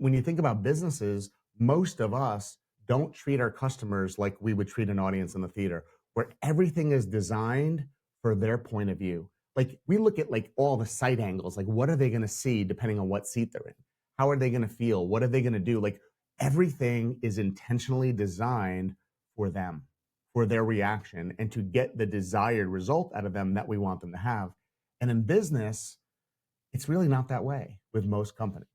When you think about businesses, most of us don't treat our customers like we would treat an audience in the theater, where everything is designed for their point of view. Like we look at like all the sight angles, like what are they going to see depending on what seat they're in? How are they going to feel? What are they going to do? Like everything is intentionally designed for them, for their reaction, and to get the desired result out of them that we want them to have. And in business, it's really not that way with most companies.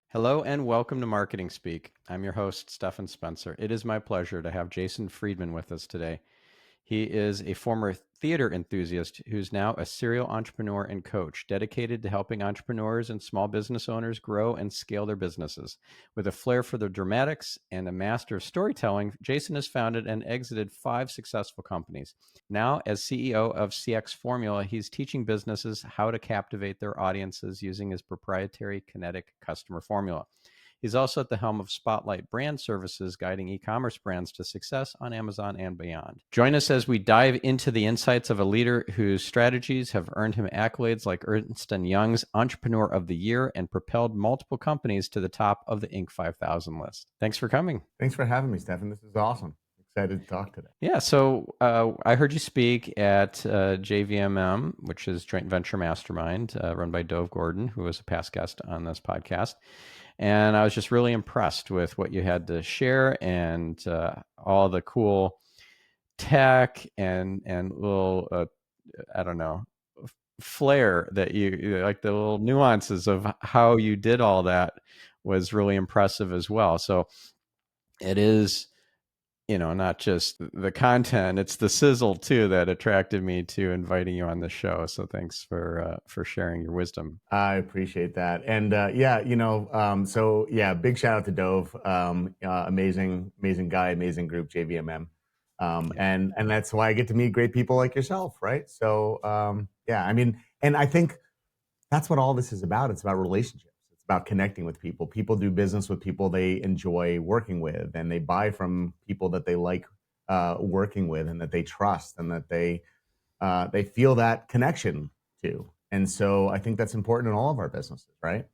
Hello and welcome to Marketing Speak. I'm your host, Stephan Spencer. It is my pleasure to have Jason Friedman with us today. He is a former theater enthusiast who's now a serial entrepreneur and coach dedicated to helping entrepreneurs and small business owners grow and scale their businesses. With a flair for the dramatics and a master of storytelling, Jason has founded and exited 5 successful companies. Now, as CEO of CX Formula, he's teaching businesses how to captivate their audiences using his proprietary Kinetic customer formula. He's also at the helm of Spotlight Brand Services, guiding e-commerce brands to success on Amazon and beyond. Join us as we dive into the insights of a leader whose strategies have earned him accolades like Ernst & Young's Entrepreneur of the Year and propelled multiple companies to the top of the Inc. 5000 list. Thanks for coming. Thanks for having me, Stephan. This is awesome. Excited to talk today. Yeah, so I heard you speak at JVMM, which is Joint Venture Mastermind, run by Dove Gordon, who was a past guest on this podcast. And I was just really impressed with what you had to share and all the cool tech and little, flair that you like, the little nuances of how you did all that was really impressive as well. So it is, not just the content, it's the sizzle too that attracted me to inviting you on the show. So thanks for sharing your wisdom. I appreciate that. And big shout out to Dove. Amazing guy, amazing group, JVMM. And that's why I get to meet great people like yourself, right? So, and I think that's what all this is about. It's about relationships. It's about connecting with people. People do business with people they enjoy working with, and they buy from people that they like working with and that they trust and that they feel that connection to. And so I think that's important in all of our businesses, right?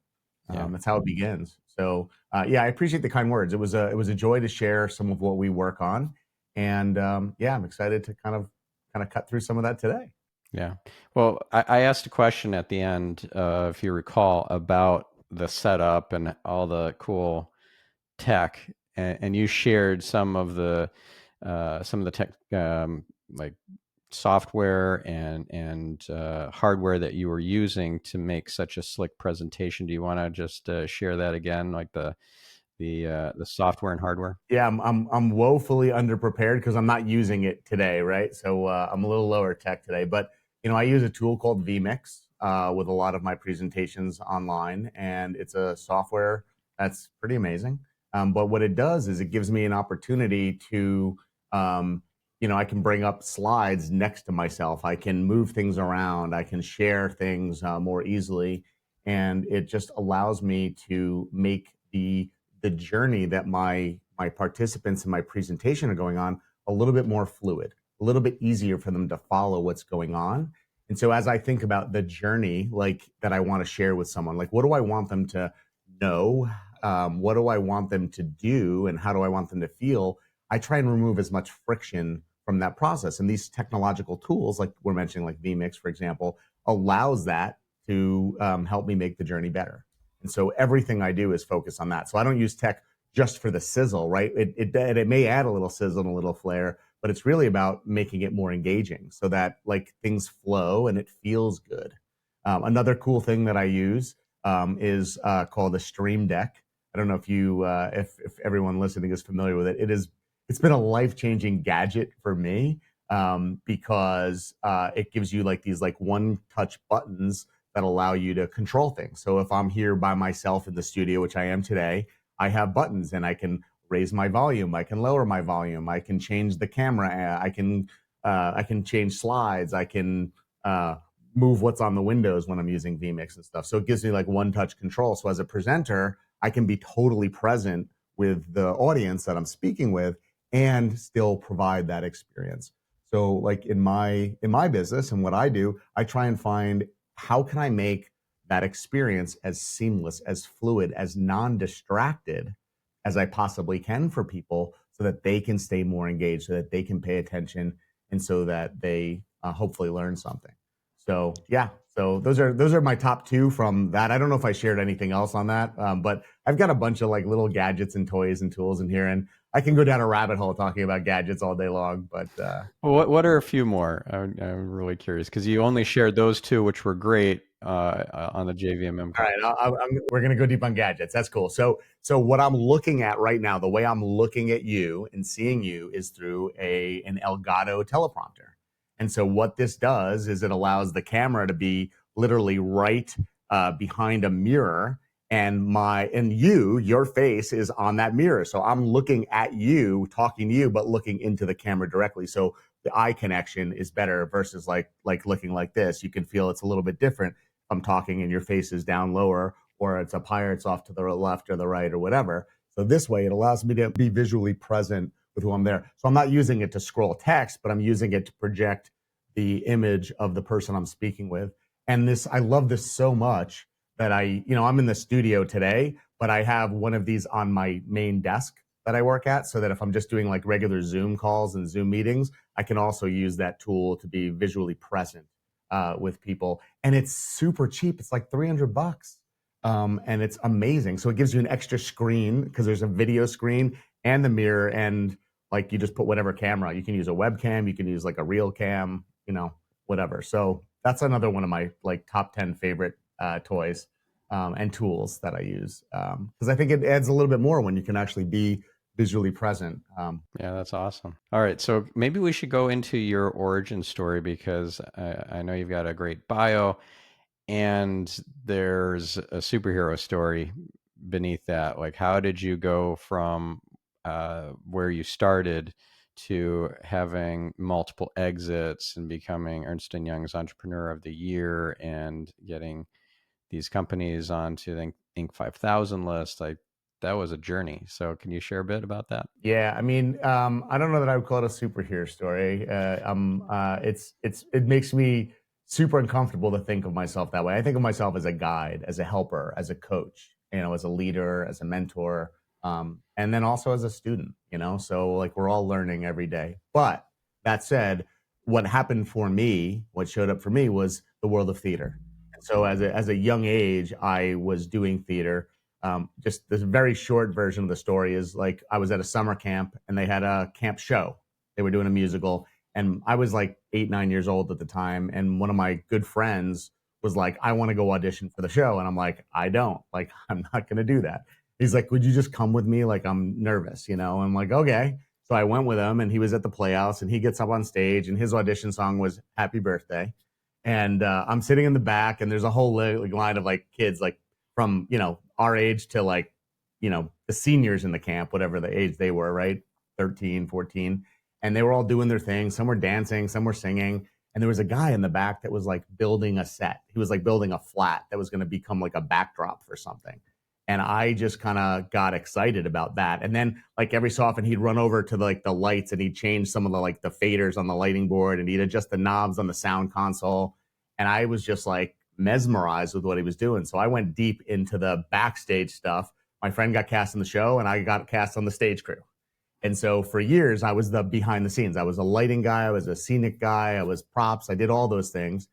Yeah. That's how it begins. So I appreciate the kind words. It was a joy to share some of what we work on, and I'm excited to kind of cut through some of that today. Yeah. Well, I asked a question at the end, if you recall, about the setup and all the cool tech, and you shared some of the tech, like software and hardware that you were using to make such a slick presentation. Do you want to just share that again, like the software and hardware? Yeah, I'm woefully underprepared because I'm not using it today, right? So I'm a little lower tech today, but I use a tool called vMix with a lot of my presentations online, and it's a software that's pretty amazing. But what it does is it gives me an opportunity to, I can bring up slides next to myself. I can move things around. I can share things more easily, and it just allows me to make the journey that my participants in my presentation are going on a little bit more fluid, a little bit easier for them to follow what's going on. And so as I think about the journey, like that I want to share with someone, like what do I want them to know? What do I want them to do? And how do I want them to feel? I try and remove as much friction from that process. And these technological tools, like we're mentioning, like vMix, for example, allows that to help me make the journey better. And so everything I do is focused on that. So I don't use tech just for the sizzle, right? It may add a little sizzle and a little flair, but it's really about making it more engaging so that like things flow and it feels good. Another cool thing that I use is called a Stream Deck. I don't know if you, if everyone listening is familiar with it. It's been a life-changing gadget for me because it gives you like these like one-touch buttons that allow you to control things. So if I'm here by myself in the studio, which I am today, I have buttons and I can raise my volume, I can lower my volume, I can change the camera, I can change slides, I can move what's on the windows when I'm using vMix and stuff. So it gives me like one-touch control. So as a presenter, I can be totally present with the audience that I'm speaking with and still provide that experience. So like in my business and what I do, I try and find how can I make that experience as seamless, as fluid, as non-distracted as I possibly can for people so that they can stay more engaged, so that they can pay attention, and so that they hopefully learn something. So yeah, so those are my top two from that. I don't know if I shared anything else on that, but I've got a bunch of like little gadgets and toys and tools in here, and I can go down a rabbit hole talking about gadgets all day long. But Well, what are a few more? I'm really curious because you only shared those two, which were great on the JVMM all call. right, we're going to go deep on gadgets. That's cool. So what I'm looking at right now, the way I'm looking at you and seeing you is through an Elgato teleprompter. And so what this does is it allows the camera to be literally right behind a mirror, and your face is on that mirror. So I'm looking at you, talking to you, but looking into the camera directly. So the eye connection is better versus like looking like this. You can feel it's a little bit different. I'm talking and your face is down lower, or it's up higher, it's off to the left or the right or whatever. So this way it allows me to be visually present with who I'm there. So I'm not using it to scroll text, but I'm using it to project the image of the person I'm speaking with. And I love this so much that I'm in the studio today, but I have one of these on my main desk that I work at, so that if I'm just doing like regular Zoom calls and Zoom meetings, I can also use that tool to be visually present with people. And it's super cheap. It's like $300. And it's amazing. So it gives you an extra screen because there's a video screen and the mirror, and like you just put whatever camera. You can use a webcam, you can use like a real cam, whatever. So that's another one of my like top 10 favorite toys and tools that I use, because I think it adds a little bit more when you can actually be visually present. Yeah, that's awesome. All right, so maybe we should go into your origin story because I know you've got a great bio, and there's a superhero story beneath that. Like, how did you go from where you started to having multiple exits and becoming Ernst & Young's Entrepreneur of the Year and getting these companies onto the Inc. 5000 list? Like, that was a journey. So can you share a bit about that? Yeah, I mean, I don't know that I would call it a superhero story. It makes me super uncomfortable to think of myself that way. I think of myself as a guide, as a helper, as a coach, as a leader, as a mentor, and then also as a student. So like we're all learning every day. But that said, what happened for me, what showed up for me, was the world of theater. And so as a young age, I was doing theater. Just this very short version of the story is like I was at a summer camp and they had a camp show. They were doing a musical, and I was like 8, 9 years old at the time. And one of my good friends was like, I want to go audition for the show. And I'm like, I don't. Like, I'm not going to do that. He's like, would you just come with me? Like, I'm nervous, I'm like, okay. So I went with him, and he was at the Playhouse, and he gets up on stage, and his audition song was Happy Birthday. And I'm sitting in the back, and there's a whole line of like kids, like from, our age to like, the seniors in the camp, whatever the age they were, right? 13, 14. And they were all doing their thing. Some were dancing, some were singing. And there was a guy in the back that was like building a set. He was like building a flat that was going to become like a backdrop for something. And I just kind of got excited about that. And then like every so often he'd run over to like the lights and he'd change some of the like the faders on the lighting board, and he'd adjust the knobs on the sound console. And I was just like mesmerized with what he was doing. So I went deep into the backstage stuff. My friend got cast in the show, and I got cast on the stage crew. And so for years, I was the behind the scenes. I was a lighting guy. I was a scenic guy. I was props. I did all those things.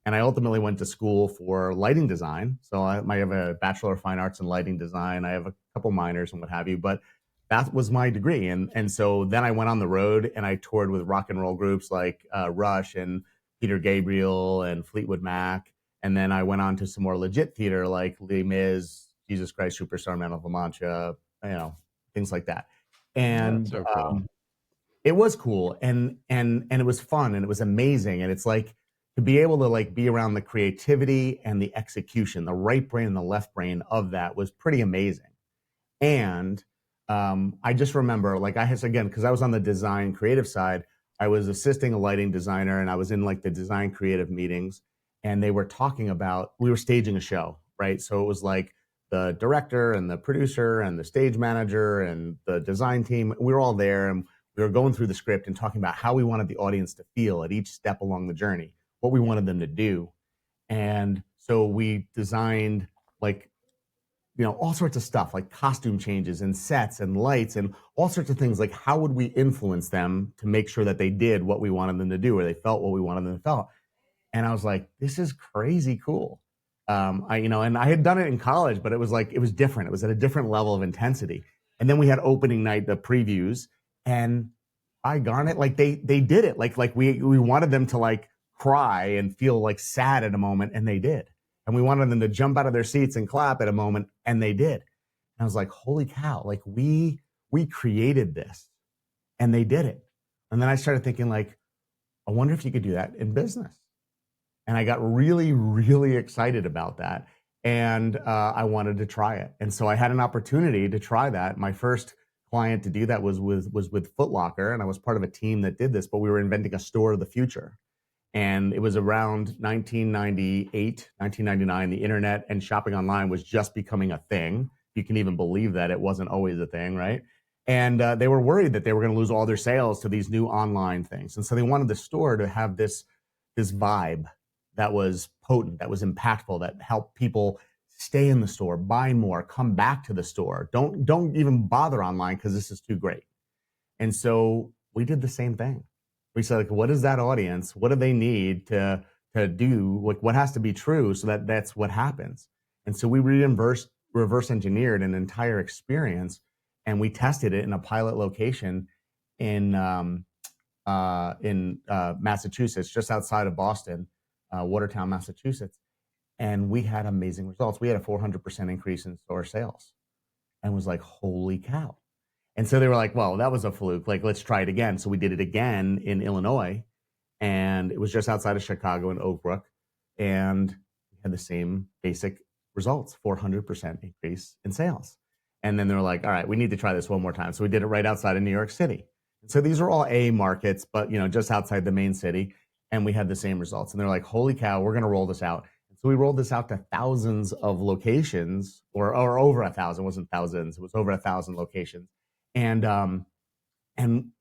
And I ultimately went to school for lighting design. So I have a Bachelor of Fine Arts in lighting design. I have a couple minors and what have you, but that was my degree. And so then I went on the road and I toured with rock and roll groups like Rush and Peter Gabriel and Fleetwood Mac. And then I went on to some more legit theater like Les Mis, Jesus Christ Superstar, Man of La Mancha, things like that. And That's so cool. it was cool, and it was fun, and it was amazing. And it's like to be able to like be around the creativity and the execution, the right brain and the left brain of that was pretty amazing. And I just remember, like, again, because I was on the design creative side, I was assisting a lighting designer, and I was in like the design creative meetings, and they were talking about, we were staging a show, right? So it was like the director and the producer and the stage manager and the design team, we were all there, and we were going through the script and talking about how we wanted the audience to feel at each step along the journey, what we wanted them to do. And so we designed like, all sorts of stuff like costume changes and sets and lights and all sorts of things. Like, how would we influence them to make sure that they did what we wanted them to do, or they felt what we wanted them to feel? And I was like, this is crazy cool. And I had done it in college, but it was different. It was at a different level of intensity. And then we had opening night, the previews, and I darn it, like they did it. Like we wanted them to like cry and feel like sad at a moment, and they did. And we wanted them to jump out of their seats and clap at a moment, and they did. And I was like, holy cow, like we created this, and they did it. And then I started thinking, like, I wonder if you could do that in business. And I got really, really excited about that. And I wanted to try it. And so I had an opportunity to try that. My first client to do that was with Foot Locker, and I was part of a team that did this, but we were inventing a store of the future. And it was around 1998, 1999. The internet and shopping online was just becoming a thing. You can even believe that it wasn't always a thing, right? And they were worried that they were going to lose all their sales to these new online things. And so they wanted the store to have this vibe that was potent, that was impactful, that helped people stay in the store, buy more, come back to the store. Don't even bother online because this is too great. And so we did the same thing. We said, like, what is that audience? What do they need to do? What has to be true so that that's what happens? And so we reverse engineered an entire experience, and we tested it in a pilot location in Massachusetts, just outside of Boston, Watertown, Massachusetts. And we had amazing results. We had a 400% increase in store sales, and was like, holy cow. And so they were like, well, that was a fluke. Like, let's try it again. So we did it again in Illinois, and it was just outside of Chicago in Oak Brook. And we had the same basic results, 400% increase in sales. And then they were like, all right, we need to try this one more time. So we did it right outside of New York City. And so these are all A markets, but just outside the main city. And we had the same results. And they're like, holy cow, we're going to roll this out. And so we rolled this out to thousands of locations, or over 1,000. It wasn't thousands. It was over 1,000 locations. And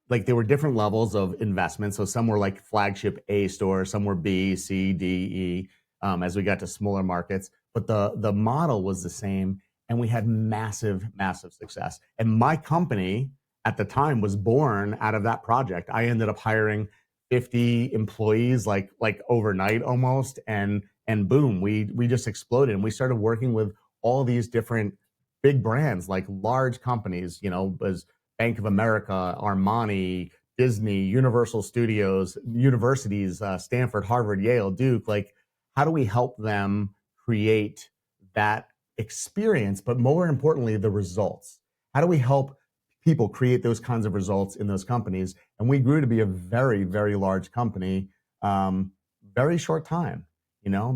like there were different levels of investment. So some were like flagship A stores, some were B, C, D, E, as we got to smaller markets. But the model was the same, and we had massive, massive success. And my company at the time was born out of that project. I ended up hiring 50 employees like overnight almost, and boom, we just exploded. And we started working with all these different big brands, like large companies, as Bank of America, Armani, Disney, Universal Studios, universities, Stanford, Harvard, Yale, Duke. Like, how do we help them create that experience, but more importantly, the results? How do we help people create those kinds of results in those companies? And we grew to be a very, very large company, very short time,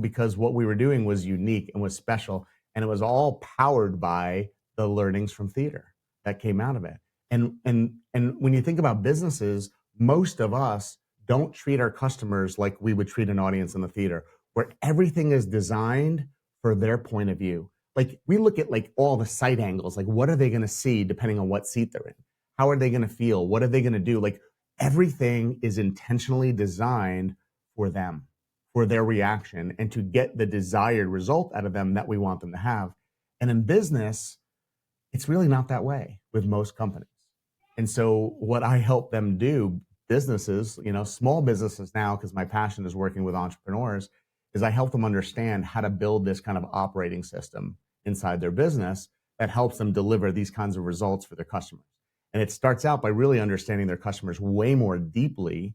because what we were doing was unique and was special. And it was all powered by the learnings from theater that came out of it. And when you think about businesses, most of us don't treat our customers like we would treat an audience in the theater, where everything is designed for their point of view. Like, we look at like all the sight angles, like what are they going to see depending on what seat they're in? How are they going to feel? What are they going to do? Like, everything is intentionally designed for them, for their reaction, and to get the desired result out of them that we want them to have. And in business, it's really not that way with most companies. And so what I help them do, businesses, small businesses now, because my passion is working with entrepreneurs, is I help them understand how to build this kind of operating system inside their business that helps them deliver these kinds of results for their customers. And it starts out by really understanding their customers way more deeply,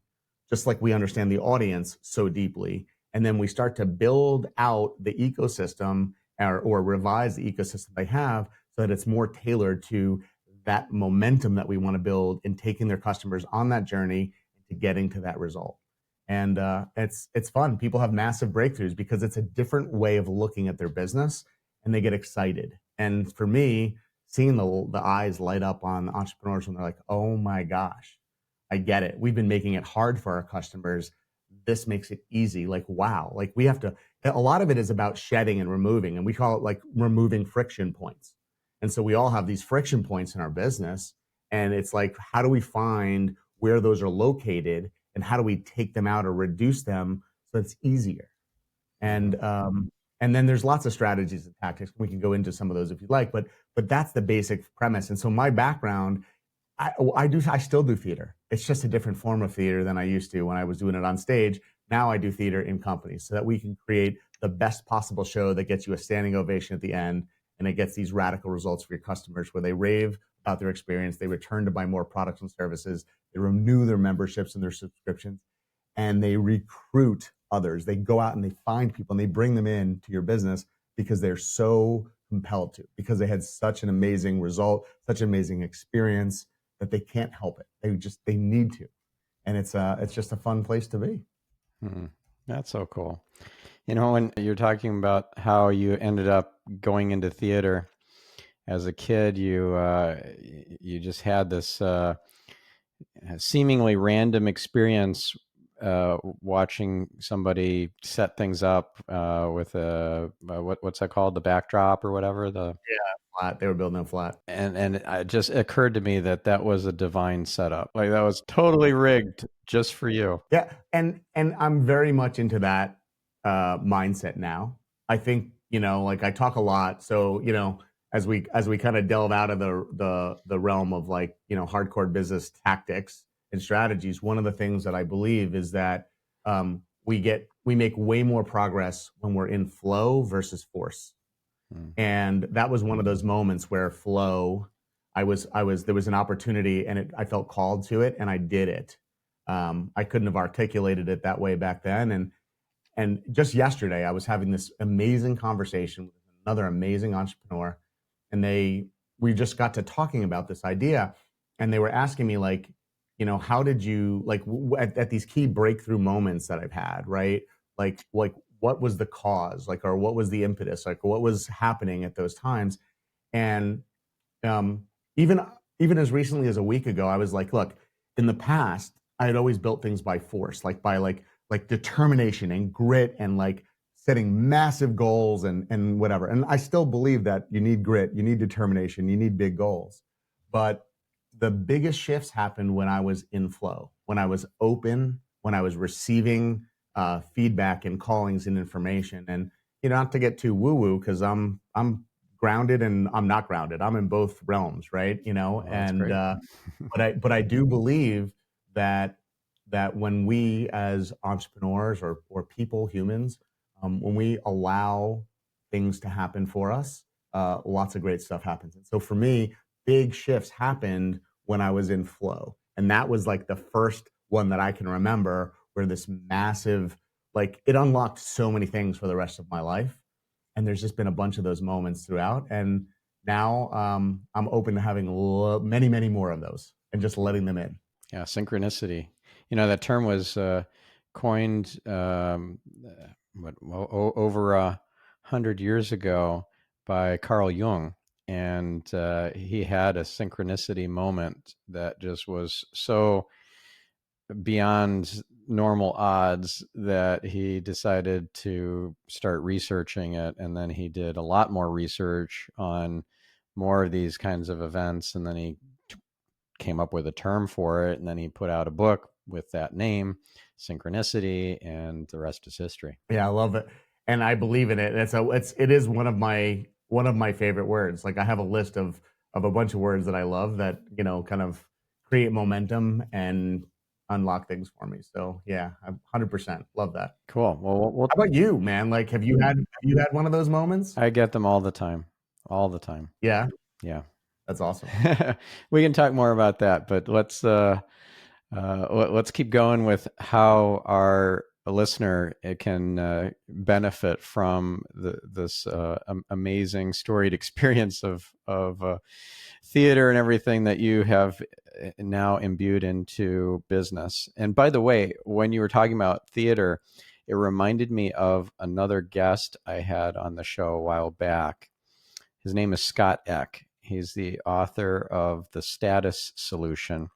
just like we understand the audience so deeply. And then we start to build out the ecosystem, or revise the ecosystem they have, so that it's more tailored to that momentum that we want to build in taking their customers on that journey to getting to that result. And it's fun. People have massive breakthroughs because it's a different way of looking at their business, and they get excited. And for me, seeing the eyes light up on entrepreneurs when they're like, oh my gosh, I get it. We've been making it hard for our customers. This makes it easy. Like, wow. Like, we have to, a lot of it is about shedding and removing, and we call it like removing friction points. And so we all have these friction points in our business. And it's like, how do we find where those are located, and how do we take them out or reduce them so it's easier? And then there's lots of strategies and tactics. We can go into some of those if you'd like, but that's the basic premise. And so my background, I still do theater. It's just a different form of theater than I used to when I was doing it on stage. Now I do theater in companies so that we can create the best possible show that gets you a standing ovation at the end, and it gets these radical results for your customers where they rave about their experience, they return to buy more products and services, they renew their memberships and their subscriptions, and they recruit others. They go out and they find people and they bring them in to your business because they're so compelled to, because they had such an amazing result, such an amazing experience that they can't help it. They need to. And it's just a fun place to be. Hmm. That's so cool. When you're talking about how you ended up going into theater as a kid, you just had this seemingly random experience watching somebody set things up with what's that called, the backdrop or whatever, Flat. They were building a flat. and it just occurred to me that was a divine setup. Like that was totally rigged just for you. Yeah, and I'm very much into that mindset now. I think like I talk a lot, so as we kind of delve out of the realm of like hardcore business tactics and strategies, one of the things that I believe is that we make way more progress when we're in flow versus force. And that was one of those moments where flow, there was an opportunity and I felt called to it and I did it. I couldn't have articulated it that way back then. And just yesterday, I was having this amazing conversation with another amazing entrepreneur, and we just got to talking about this idea, and they were asking me like, how did you like at these key breakthrough moments that I've had, right? Like what was the cause, like, or what was the impetus, like what was happening at those times, and um, even as recently as a week ago, I was like, look, in the past, I had always built things by force, like by like determination and grit and like setting massive goals and whatever. And I still believe that you need grit, you need determination, you need big goals. But the biggest shifts happened when I was in flow, when I was open, when I was receiving feedback and callings and information. And not to get too woo woo, because I'm grounded and I'm not grounded. I'm in both realms, right? Well, and but I do believe that when we as entrepreneurs or people, humans, when we allow things to happen for us, lots of great stuff happens. And so for me, big shifts happened when I was in flow, and that was like the first one that I can remember where this massive, like, it unlocked so many things for the rest of my life. And there's just been a bunch of those moments throughout. And now I'm open to having many, many more of those and just letting them in. Yeah, synchronicity. That term was coined over 100 years ago by Carl Jung, and he had a synchronicity moment that just was so beyond normal odds that he decided to start researching it, and then he did a lot more research on more of these kinds of events, and then he came up with a term for it, and then he put out a book with that name, Synchronicity, and the rest is history. Yeah, I love it, and I believe in it. It is one of my favorite words. Like, I have a list of a bunch of words that I love that kind of create momentum and unlock things for me. So yeah, I 100% love that. Cool. Well, How about you, man? Like, have you had one of those moments? I get them all the time. All the time. Yeah, Yeah. that's awesome. We can talk more about that, but let's keep going with how our listener can benefit from this amazing storied experience of theater and everything that you have now imbued into business. And by the way, when you were talking about theater, it reminded me of another guest I had on the show a while back. His name is Scott Eck. He's the author of The Status Solution.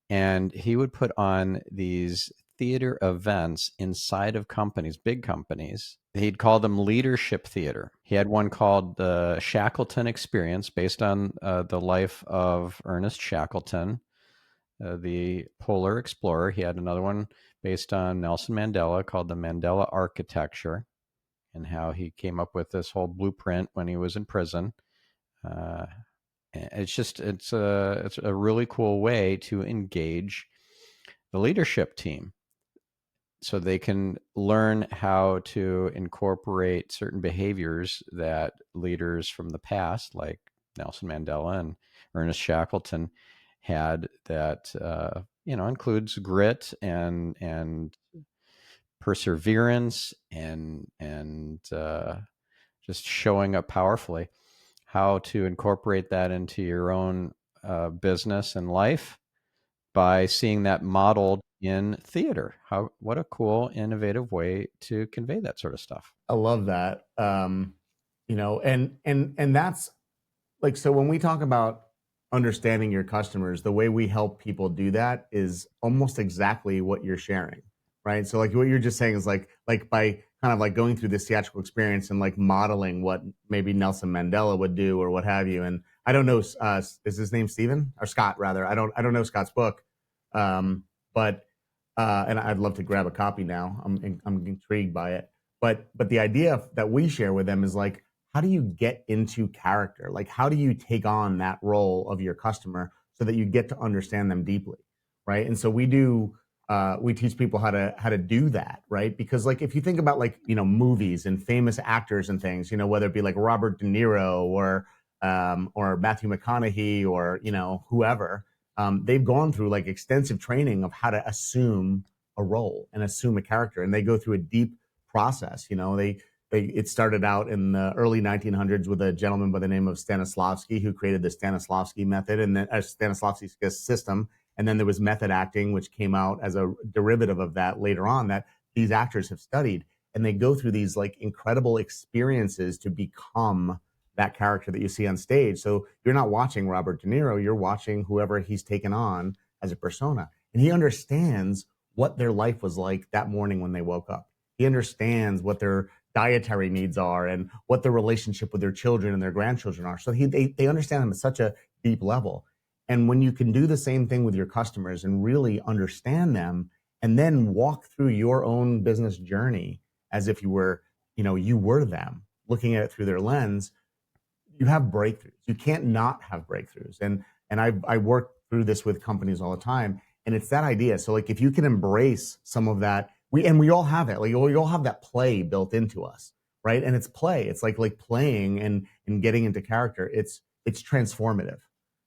And he would put on these theater events inside of companies, big companies. He'd call them leadership theater. He had one called the Shackleton Experience, based on the life of Ernest Shackleton, the polar explorer. He had another one based on Nelson Mandela called the Mandela Architecture. and how he came up with this whole blueprint when he was in prison. It's a really cool way to engage the leadership team so they can learn how to incorporate certain behaviors that leaders from the past, like Nelson Mandela and Ernest Shackleton, had, that includes grit and perseverance and just showing up powerfully. How to incorporate that into your own business and life by seeing that modeled in theater. What a cool, innovative way to convey that sort of stuff. I love that. And that's like, so when we talk about understanding your customers, the way we help people do that is almost exactly what you're sharing, right? So like what you're just saying is like by kind of like going through this theatrical experience and like modeling what maybe Nelson Mandela would do or what have you. And I don't know, is his name Stephen or Scott rather? I don't know Scott's book, but and I'd love to grab a copy now. I'm intrigued by it. But the idea that we share with them is like, how do you get into character? Like, how do you take on that role of your customer so that you get to understand them deeply, right? And so we teach people how to do that, right? Because like if you think about like movies and famous actors and things, whether it be like Robert De Niro or Matthew McConaughey or whoever, they've gone through like extensive training of how to assume a role and assume a character, and they go through a deep process. It started out in the early 1900s with a gentleman by the name of Stanislavski, who created the Stanislavski method and then Stanislavski system. And then there was method acting, which came out as a derivative of that later on, that these actors have studied. And they go through these like incredible experiences to become that character that you see on stage. So you're not watching Robert De Niro, you're watching whoever he's taken on as a persona. And he understands what their life was like that morning when they woke up. He understands what their dietary needs are and what their relationship with their children and their grandchildren are. So they understand them at such a deep level. And when you can do the same thing with your customers and really understand them and then walk through your own business journey as if you were them, looking at it through their lens, you have breakthroughs. You can't not have breakthroughs. And I work through this with companies all the time. And it's that idea. So like if you can embrace some of that, we all have it. Like we all have that play built into us, right? And it's play. It's like playing and getting into character. It's transformative.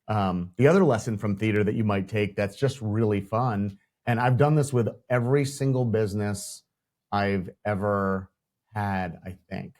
The other lesson from theater that you might take that's just really fun, and I've done this with every single business I've ever had, I think.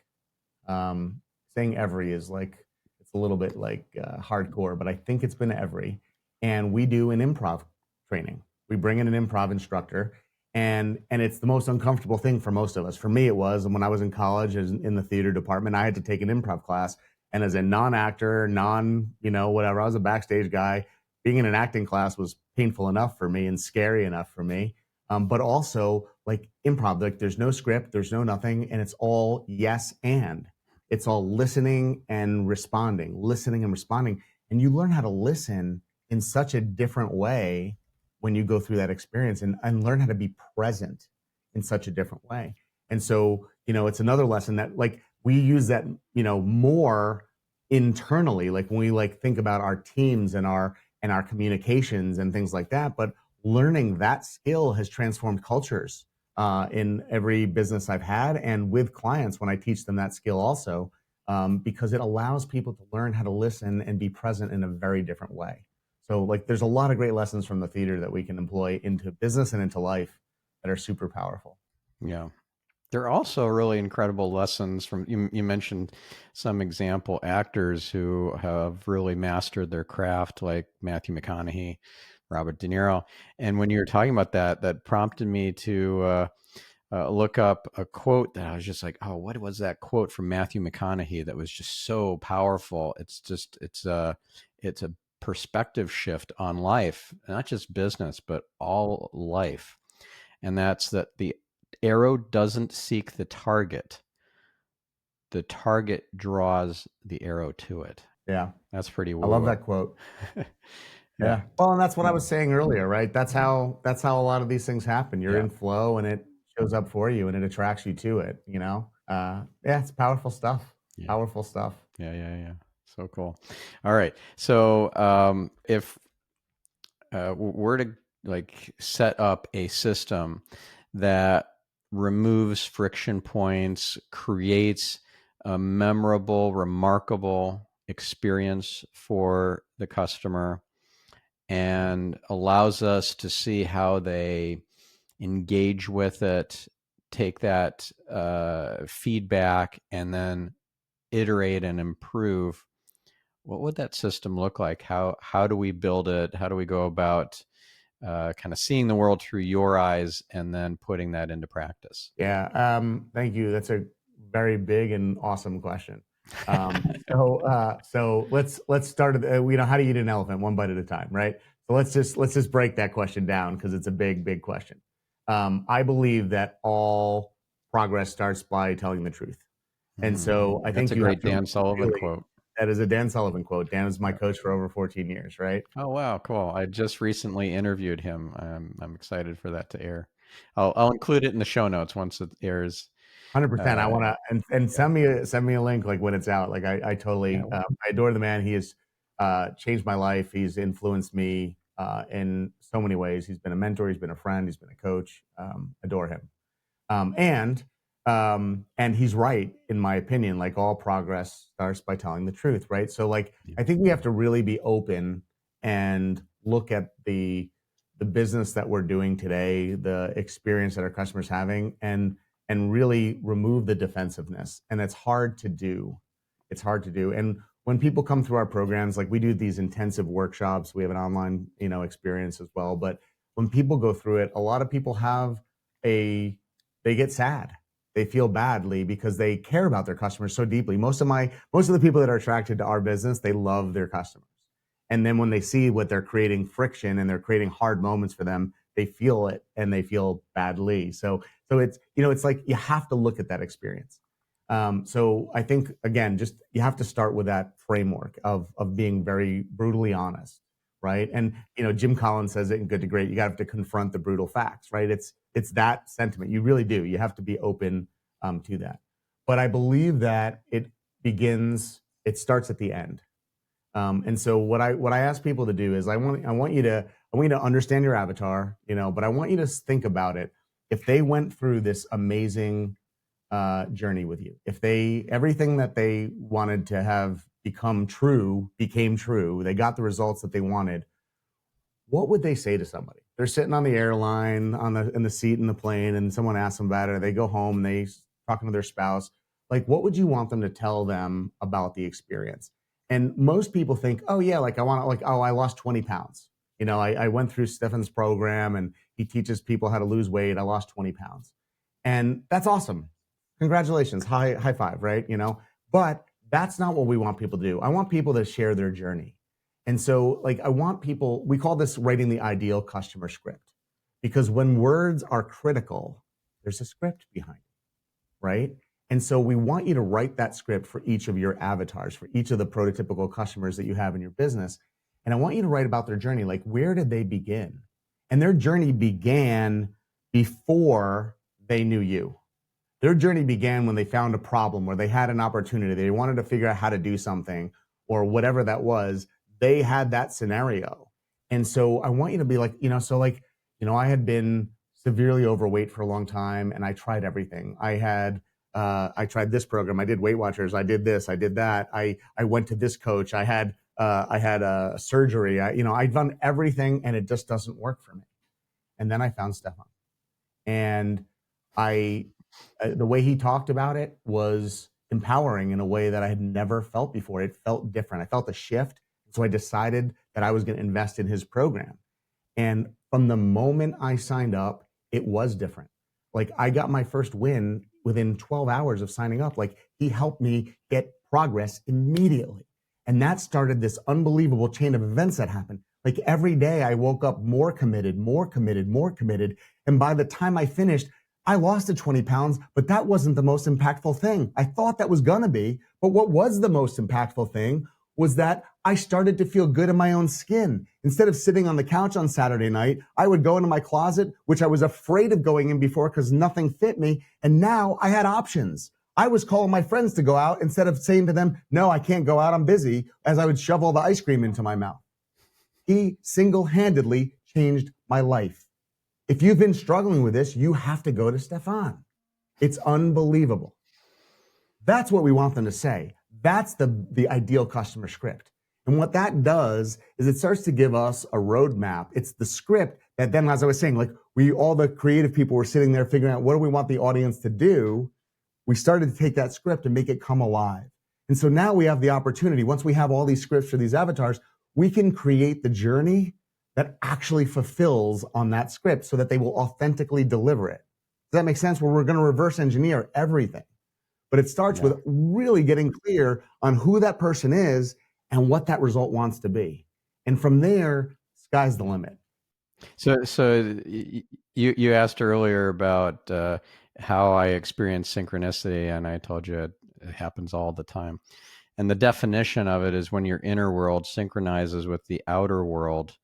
Saying every is like, it's a little bit like hardcore, but I think it's been every. And we do an improv training. We bring in an improv instructor, and it's the most uncomfortable thing for most of us. For me, it was. And when I was in college in the theater department, I had to take an improv class. And as a non-actor, whatever, I was a backstage guy. Being in an acting class was painful enough for me and scary enough for me. But also like improv, like there's no script, there's no nothing, and it's all yes and. It's all listening and responding. And you learn how to listen in such a different way when you go through that experience and learn how to be present in such a different way. And so, it's another lesson that like we use that, more internally, like when we like think about our teams and our communications and things like that. But learning that skill has transformed cultures in every business I've had and with clients when I teach them that skill also, because it allows people to learn how to listen and be present in a very different way. So like there's a lot of great lessons from the theater that we can employ into business and into life that are super powerful. Yeah. There are also really incredible lessons from, you mentioned some example actors who have really mastered their craft, like Matthew McConaughey, Robert De Niro. And when you were talking about that prompted me to look up a quote that I was just like, oh, what was that quote from Matthew McConaughey that was just so powerful? It's a perspective shift on life, not just business, but all life. And that's that the arrow doesn't seek the target draws the arrow to it. Yeah. That's pretty woo. I love that quote. Yeah. Well, and that's what I was saying earlier, right? That's how a lot of these things happen. You're in flow and it shows up for you and it attracts you to it, It's powerful stuff. Yeah. Powerful stuff. Yeah. So cool. All right. So if we're to like set up a system that removes friction points, creates a memorable, remarkable experience for the customer, and allows us to see how they engage with it, take that feedback, and then iterate and improve. What would that system look like? How do we build it? How do we go about kind of seeing the world through your eyes and then putting that into practice? Yeah. Thank you. That's a very big and awesome question. So let's start. How do you eat an elephant? One bite at a time, right? So let's just break that question down because it's a big question. I believe that all progress starts by telling the truth, and so I That's think a you have great to Dan Sullivan really. quote. That is a Dan Sullivan quote. Dan was my Yeah. coach for over 14 years, right? Oh wow, cool! I just recently interviewed him. I'm excited for that to air. I'll include it in the show notes once it airs. 100%. I Uh, want to and yeah, send me a link like when it's out. Like I yeah, totally I adore the man. He has changed my life. He's influenced me in so many ways. He's been a mentor. He's been a friend. He's been a coach. Adore him. Um, and and he's right in my opinion. Like all progress starts by telling the truth, right? So like yeah. I think we have to really be open and look at the business that we're doing today, the experience that our customers having, and really remove the defensiveness. And it's hard to do. It's hard to do. And when people come through our programs, like we do these intensive workshops, we have an online, experience as well. But when people go through it, a lot of people have a they get sad. They feel badly because they care about their customers so deeply. Most of the people that are attracted to our business, they love their customers. And then when they see what they're creating friction and they're creating hard moments for them, they feel it and they feel badly. So it's like you have to look at that experience. So I think again, just you have to start with that framework of being very brutally honest, right? And Jim Collins says it in Good to Great. You have to confront the brutal facts, right? It's that sentiment. You really do. You have to be open to that. But I believe that it starts at the end. And so what I ask people to do is I want you to understand your avatar, but I want you to think about it. If they went through this amazing journey with you, if everything that they wanted to have become true became true, they got the results that they wanted, what would they say to somebody? They're sitting on the airline in the seat in the plane, and someone asks them about it. Or they go home and they talking to their spouse. Like, what would you want them to tell them about the experience? And most people think, oh yeah, like I want to, like, oh, I lost 20 pounds. I went through Stephan's program and he teaches people how to lose weight. I lost 20 pounds. And that's awesome. Congratulations. High five, right? But that's not what we want people to do. I want people to share their journey. And so, like, I want people, we call this writing the ideal customer script, because when words are critical, there's a script behind it, right? And so we want you to write that script for each of your avatars, for each of the prototypical customers that you have in your business. And I want you to write about their journey. Like, where did they begin? And their journey began before they knew you. Their journey began when they found a problem or they had an opportunity. They wanted to figure out how to do something or whatever that was. They had that scenario. And so I want you to be like, I had been severely overweight for a long time and I tried everything. I tried this program. I did Weight Watchers. I did this. I did that. I went to this coach. I had a surgery. I'd done everything and it just doesn't work for me. And then I found Stephan, and the way he talked about it was empowering in a way that I had never felt before. It felt different. I felt a shift. So I decided that I was going to invest in his program. And from the moment I signed up, it was different. Like, I got my first win within 12 hours of signing up. Like, he helped me get progress immediately. And that started this unbelievable chain of events that happened. Like, every day I woke up more committed, more committed, more committed. And by the time I finished, I lost the 20 pounds, but that wasn't the most impactful thing. I thought that was going to be. But what was the most impactful thing was that I started to feel good in my own skin. Instead of sitting on the couch on Saturday night, I would go into my closet, which I was afraid of going in before because nothing fit me. And now I had options. I was calling my friends to go out instead of saying to them, no, I can't go out, I'm busy, as I would shove all the ice cream into my mouth. He single-handedly changed my life. If you've been struggling with this, you have to go to Stephan. It's unbelievable. That's what we want them to say. That's the ideal customer script. And what that does is it starts to give us a roadmap. It's the script that then, as I was saying, like all the creative people were sitting there figuring out what do we want the audience to do. We started to take that script and make it come alive. And so now we have the opportunity, once we have all these scripts for these avatars, we can create the journey that actually fulfills on that script so that they will authentically deliver it. Does that make sense? Where we're going to reverse engineer everything. But it starts with really getting clear on who that person is and what that result wants to be. And from there, sky's the limit. So you asked earlier about how I experience synchronicity, and I told you it happens all the time. And the definition of it is when your inner world synchronizes with the outer world.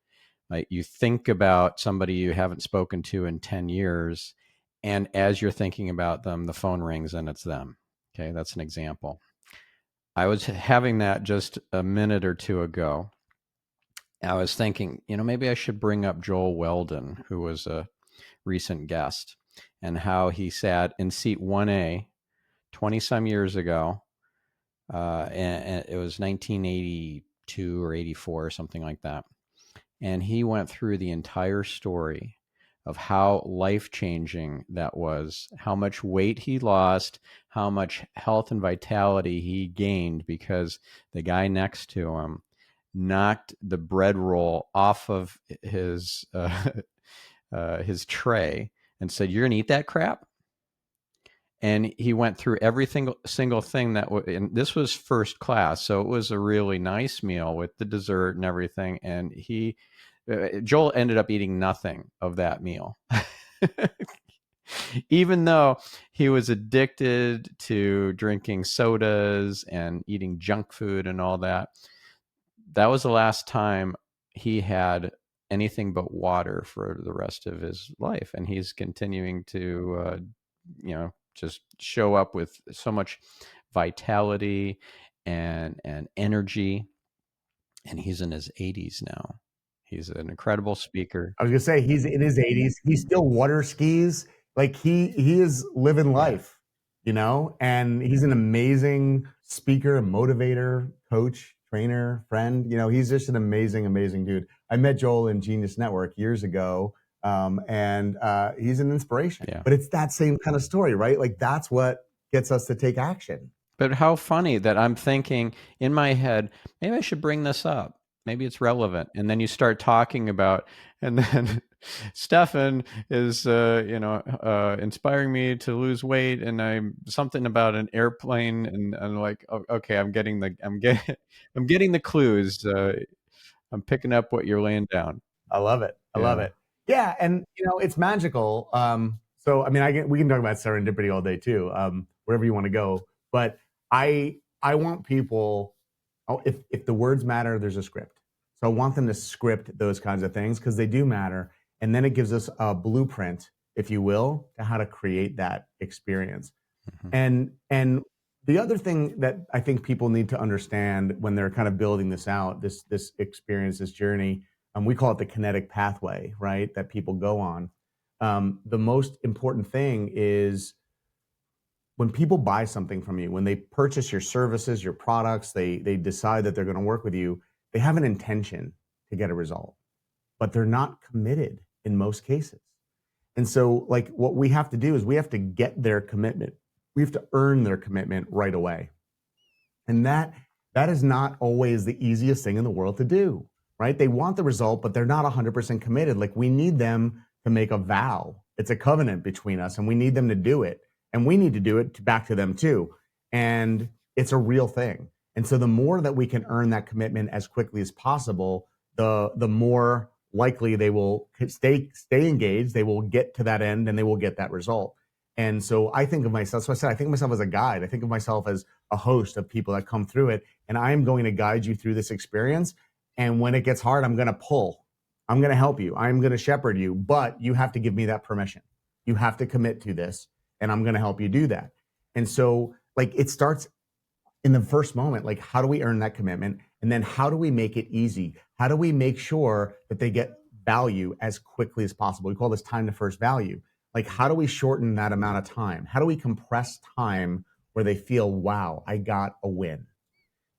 Like you think about somebody you haven't spoken to in 10 years, and as you're thinking about them, the phone rings and it's them. Okay, that's an example. I was having that just a minute or two ago. I was thinking, maybe I should bring up Joel Weldon, who was a recent guest, and how he sat in seat 1A 20 some years ago. And it was 1982 or 84 or something like that. And he went through the entire story of how life-changing that was, how much weight he lost, how much health and vitality he gained because the guy next to him knocked the bread roll off of his tray and said, "You're gonna eat that crap?" And he went through every single thing and this was first class, so it was a really nice meal with the dessert and everything. And Joel ended up eating nothing of that meal, even though he was addicted to drinking sodas and eating junk food and all that. That was the last time he had anything but water for the rest of his life. And he's continuing to, just show up with so much vitality and energy. And he's in his 80s now. He's an incredible speaker. I was gonna say he's in his 80s. He still water skis. Like he is living life, and he's an amazing speaker, motivator, coach, trainer, friend. He's just an amazing, amazing dude. I met Joel in Genius Network years ago, and he's an inspiration. Yeah. But it's that same kind of story, right? Like that's what gets us to take action. But how funny that I'm thinking in my head, maybe I should bring this up. Maybe it's relevant. And then you start talking about, and then Stephan is, inspiring me to lose weight, and I'm something about an airplane, and I'm like, oh, okay, I'm getting the clues. I'm picking up what you're laying down. I love it. I love it. Yeah, and it's magical. So I mean, we can talk about serendipity all day too, wherever you want to go. But I want people. If the words matter, there's a script. So I want them to script those kinds of things because they do matter. And then it gives us a blueprint, if you will, to how to create that experience. Mm-hmm. And the other thing that I think people need to understand when they're kind of building this out, this experience, this journey, we call it the kinetic pathway, right? That people go on. The most important thing is when people buy something from you, when they purchase your services, your products, they decide that they're going to work with you, they have an intention to get a result, but they're not committed in most cases. And so like what we have to do is we have to get their commitment. We have to earn their commitment right away. And that is not always the easiest thing in the world to do, right? They want the result, but they're not 100% committed. Like we need them to make a vow. It's a covenant between us and we need them to do it. And we need to do it back to them too. And it's a real thing. And so the more that we can earn that commitment as quickly as possible, the more likely they will stay engaged, they will get to that end and they will get that result. And so I think of myself, so I said, I think of myself as a guide. I think of myself as a host of people that come through it. And I am going to guide you through this experience. And when it gets hard, I'm going to pull. I'm going to help you. I'm going to shepherd you, but you have to give me that permission. You have to commit to this and I'm going to help you do that. And so like it starts in the first moment. Like, how do we earn that commitment? And then how do we make it easy? How do we make sure that they get value as quickly as possible? We call this time to first value. Like, how do we shorten that amount of time? How do we compress time where they feel, wow, I got a win?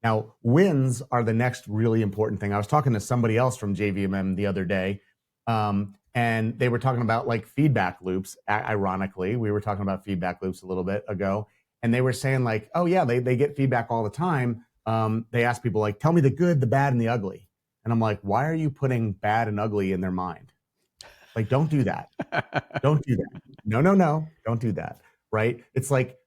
Now, wins are the next really important thing. I was talking to somebody else from JVMM the other day, and they were talking about like feedback loops. Ironically, we were talking about feedback loops a little bit ago, and they were saying like, oh yeah, they get feedback all the time. They ask people like, tell me the good, the bad, and the ugly. And I'm like, why are you putting bad and ugly in their mind? Like, don't do that. Don't do that. No, don't do that. Right? It's like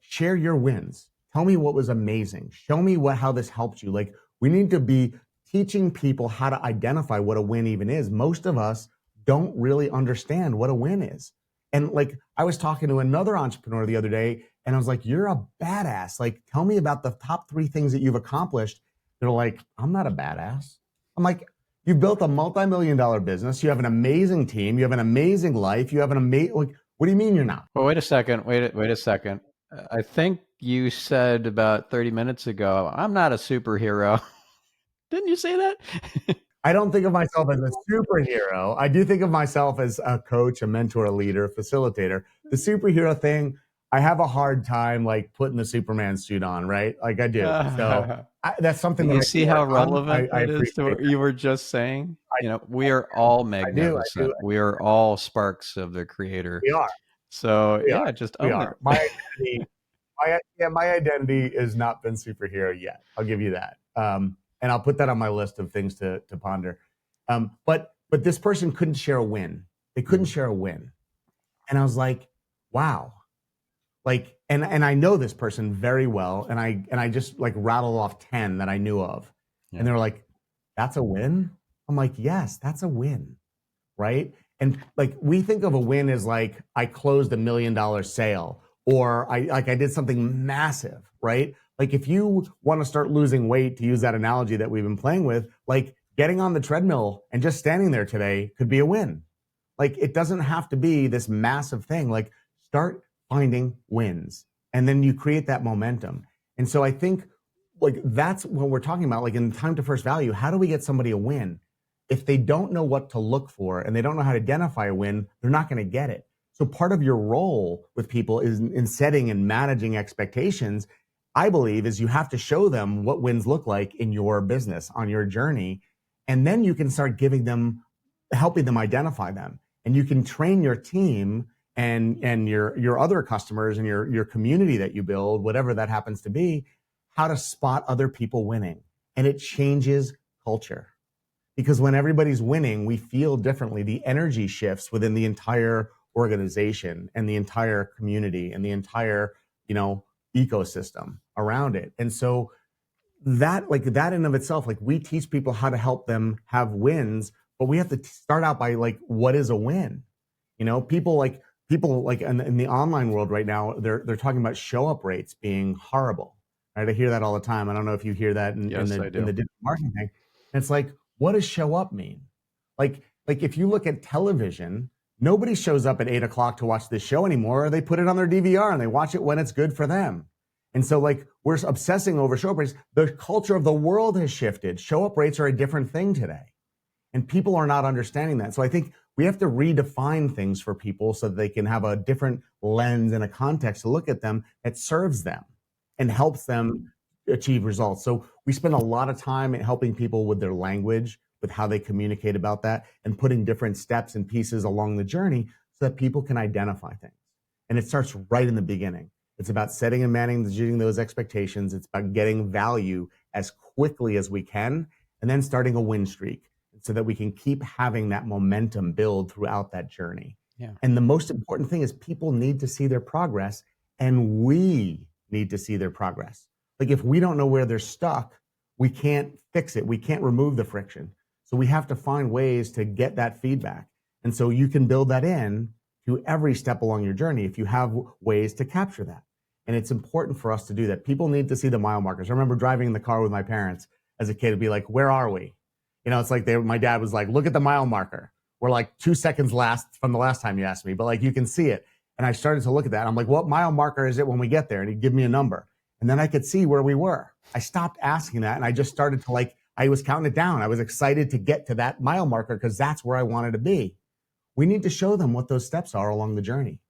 share your wins. Tell me what was amazing. Show me how this helped you. Like, we need to be teaching people how to identify what a win even is. Most of us don't really understand what a win is. And like, I was talking to another entrepreneur the other day, and I was like, you're a badass. Like, tell me about the top 3 things that you've accomplished. They're like, I'm not a badass. I'm like, you built a multi-million-dollar business. You have an amazing team. You have an amazing life. You have an amazing, like, what do you mean you're not? Well, wait a second. Wait a second. I think you said about 30 minutes ago, I'm not a superhero. Didn't you say that? I don't think of myself as a superhero. I do think of myself as a coach, a mentor, a leader, a facilitator. The superhero thing, I have a hard time like putting the Superman suit on, right? Like I do. So that's something that you I see how relevant I that is to what you were just saying? We are I all do. magnificent. We are all sparks of the creator. We are. So We yeah, are. just We own are. it. My identity has not been superhero yet. I'll give you that. And I'll put that on my list of things to ponder. But this person couldn't share a win. They couldn't share a win. And I was like, wow. Like, and I know this person very well. And I just like rattled off 10 that I knew of. Yeah. And they were like, that's a win? I'm like, yes, that's a win. Right. And like, we think of a win as like, I closed $1 million sale, or I did something massive, right? Like, if you want to start losing weight, to use that analogy that we've been playing with, like getting on the treadmill and just standing there today could be a win. Like, it doesn't have to be this massive thing. Like, start finding wins, and then you create that momentum. And so I think like that's what we're talking about. Like, in time to first value, how do we get somebody a win? If they don't know what to look for and they don't know how to identify a win, they're not going to get it. So part of your role with people is in setting and managing expectations, I believe, is you have to show them what wins look like in your business on your journey. And then you can start helping them identify them. And you can train your team and your other customers and your community that you build, whatever that happens to be, how to spot other people winning. And it changes culture. Because when everybody's winning, we feel differently. The energy shifts within the entire organization and the entire community and the entire, ecosystem around it. And so that in of itself, like, we teach people how to help them have wins, but we have to start out by like, what is a win? People like in the online world right now, they're talking about show up rates being horrible. Right? I hear that all the time. I don't know if you hear that in the digital marketing thing. And it's like, what does show up mean? Like if you look at television, nobody shows up at 8 o'clock to watch this show anymore. They put it on their DVR and they watch it when it's good for them. And so like, we're obsessing over show up rates. The culture of the world has shifted. Show up rates are a different thing today. And people are not understanding that. So I think we have to redefine things for people so that they can have a different lens and a context to look at them that serves them and helps them achieve results. So we spend a lot of time helping people with their language, with how they communicate about that, and putting different steps and pieces along the journey so that people can identify things. And it starts right in the beginning. It's about setting and managing those expectations. It's about getting value as quickly as we can, and then starting a win streak so that we can keep having that momentum build throughout that journey. Yeah. And the most important thing is people need to see their progress, and we need to see their progress. Like, if we don't know where they're stuck, we can't fix it. We can't remove the friction. So we have to find ways to get that feedback. And so you can build that in to every step along your journey if you have ways to capture that. And it's important for us to do that. People need to see the mile markers. I remember driving in the car with my parents as a kid and be like, where are we? It's like my dad was like, look at the mile marker. We're like 2 seconds last from the last time you asked me, but like, you can see it. And I started to look at that. I'm like, what mile marker is it when we get there? And he'd give me a number. And then I could see where we were. I stopped asking that and I just started to I was counting it down. I was excited to get to that mile marker because that's where I wanted to be. We need to show them what those steps are along the journey.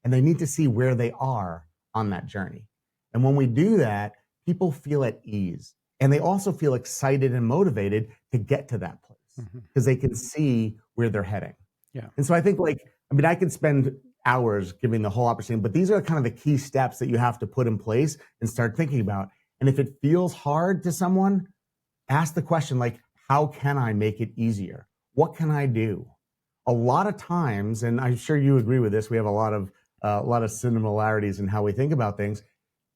And they need to see where they are on that journey. And when we do that, people feel at ease. And they also feel excited and motivated to get to that place because they can see where they're heading. Yeah. And so I think I could spend hours giving the whole opportunity, but these are kind of the key steps that you have to put in place and start thinking about. And if it feels hard to someone, ask the question, how can I make it easier? What can I do? A lot of times, and I'm sure you agree with this, we have a lot of similarities in how we think about things.